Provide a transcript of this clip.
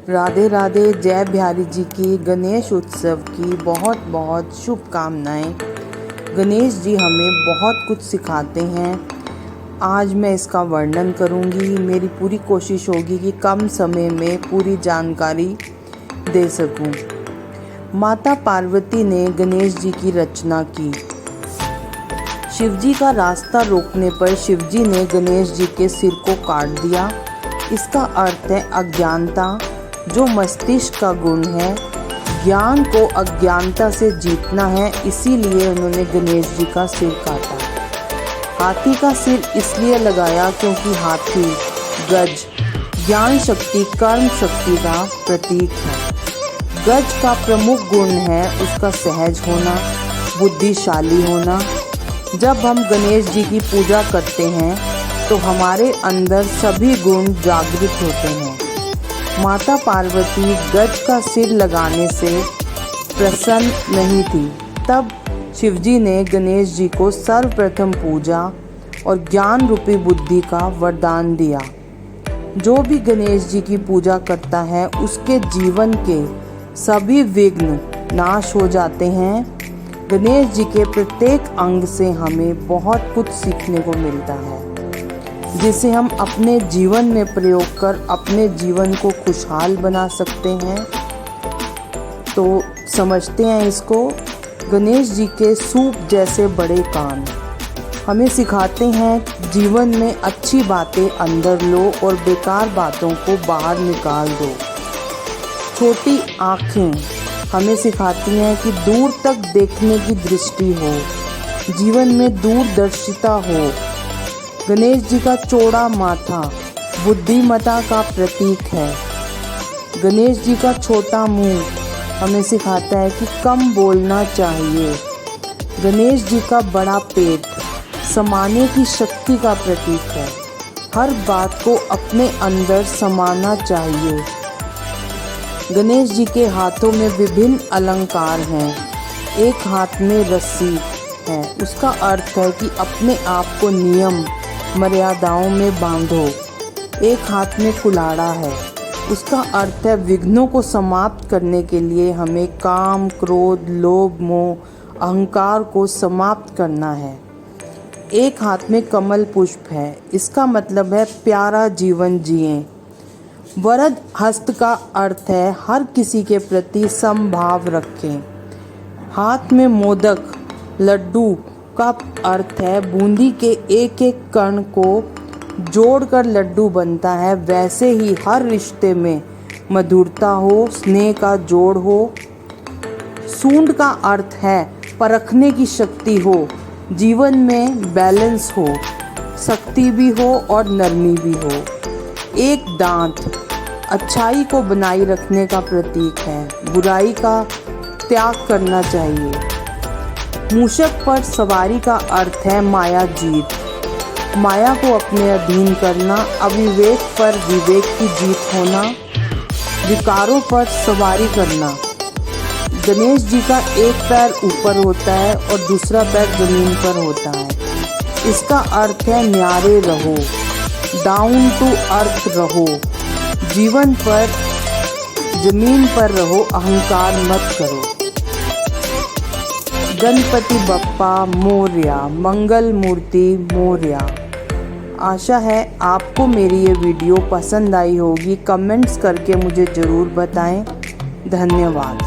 राधे राधे। जय बिहारी जी की गणेश उत्सव की बहुत बहुत शुभकामनाएं। गणेश जी हमें बहुत कुछ सिखाते हैं। आज मैं इसका वर्णन करूंगी। मेरी पूरी कोशिश होगी कि कम समय में पूरी जानकारी दे सकूं। माता पार्वती ने गणेश जी की रचना की। शिवजी का रास्ता रोकने पर शिवजी ने गणेश जी के सिर को काट दिया। इसका अर्थ है अज्ञानता, जो मस्तिष्क का गुण है। ज्ञान को अज्ञानता से जीतना है, इसीलिए उन्होंने गणेश जी का सिर काटा। हाथी का सिर इसलिए लगाया क्योंकि हाथी, गज, ज्ञान शक्ति, कर्म शक्ति का प्रतीक है। गज का प्रमुख गुण है उसका सहज होना, बुद्धिशाली होना। जब हम गणेश जी की पूजा करते हैं तो हमारे अंदर सभी गुण जागृत होते हैं। माता पार्वती गज का सिर लगाने से प्रसन्न नहीं थी। तब शिवजी ने गणेश जी को सर्वप्रथम पूजा और ज्ञान रूपी बुद्धि का वरदान दिया। जो भी गणेश जी की पूजा करता है उसके जीवन के सभी विघ्न नाश हो जाते हैं। गणेश जी के प्रत्येक अंग से हमें बहुत कुछ सीखने को मिलता है, जिसे हम अपने जीवन में प्रयोग कर अपने जीवन को खुशहाल बना सकते हैं। तो समझते हैं इसको। गणेश जी के सूप जैसे बड़े कान हमें सिखाते हैं जीवन में अच्छी बातें अंदर लो और बेकार बातों को बाहर निकाल दो। छोटी आँखें हमें सिखाती हैं कि दूर तक देखने की दृष्टि हो, जीवन में दूरदर्शिता हो। गणेश जी का चौड़ा माथा बुद्धिमत्ता का प्रतीक है। गणेश जी का छोटा मुंह हमें सिखाता है कि कम बोलना चाहिए। गणेश जी का बड़ा पेट समाने की शक्ति का प्रतीक है। हर बात को अपने अंदर समाना चाहिए। गणेश जी के हाथों में विभिन्न अलंकार हैं। एक हाथ में रस्सी है, उसका अर्थ है कि अपने आप को नियम मर्यादाओं में बांधो। एक हाथ में कुल्हाड़ा है, उसका अर्थ है विघ्नों को समाप्त करने के लिए हमें काम, क्रोध, लोभ, मोह, अहंकार को समाप्त करना है। एक हाथ में कमल पुष्प है, इसका मतलब है प्यारा जीवन जिएं। वरद हस्त का अर्थ है हर किसी के प्रति समभाव रखें। हाथ में मोदक, लड्डू का अर्थ है बूंदी के एक एक कण को जोड़कर लड्डू बनता है। वैसे ही हर रिश्ते में मधुरता हो, स्नेह का जोड़ हो। सूंड का अर्थ है परखने की शक्ति हो, जीवन में बैलेंस हो, शक्ति भी हो और नरमी भी हो। एक दांत अच्छाई को बनाए रखने का प्रतीक है, बुराई का त्याग करना चाहिए। मूषक पर सवारी का अर्थ है माया जीत, माया को अपने अधीन करना। अविवेक पर विवेक की जीत होना, विकारों पर सवारी करना। गणेश जी का एक पैर ऊपर होता है और दूसरा पैर जमीन पर होता है। इसका अर्थ है न्यारे रहो, डाउन टू अर्थ रहो, जीवन पर जमीन पर रहो, अहंकार मत करो। गणपति बप्पा मोरया, मंगल मूर्ति मोरया। आशा है आपको मेरी ये वीडियो पसंद आई होगी। कमेंट्स करके मुझे ज़रूर बताएं। धन्यवाद।